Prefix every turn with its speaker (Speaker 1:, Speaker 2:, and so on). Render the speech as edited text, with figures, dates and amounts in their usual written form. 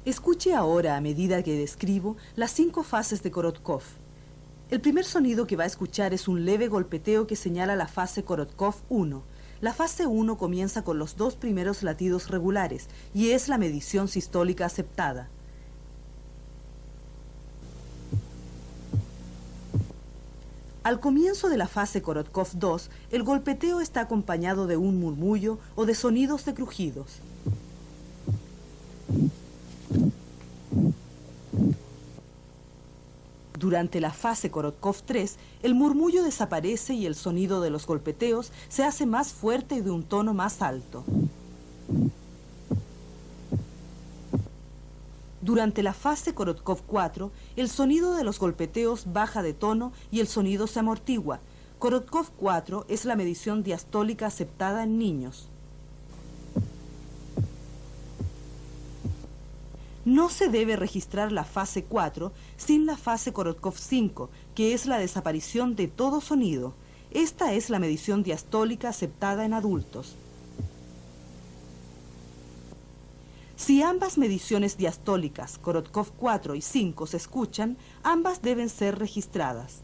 Speaker 1: Escuche ahora, a medida que describo, las 5 fases de Korotkov. El primer sonido que va a escuchar es un leve golpeteo que señala la fase Korotkov 1. La fase 1 comienza con los 2 primeros latidos regulares y es la medición sistólica aceptada. Al comienzo de la fase Korotkov 2, el golpeteo está acompañado de un murmullo o de sonidos de crujidos. Durante la fase Korotkov 3, el murmullo desaparece y el sonido de los golpeteos se hace más fuerte y de un tono más alto. Durante la fase Korotkov 4, el sonido de los golpeteos baja de tono y el sonido se amortigua. Korotkov 4 es la medición diastólica aceptada en niños. No se debe registrar la fase 4 sin la fase Korotkov 5, que es la desaparición de todo sonido. Esta es la medición diastólica aceptada en adultos. Si ambas mediciones diastólicas, Korotkov 4 y 5, se escuchan, ambas deben ser registradas.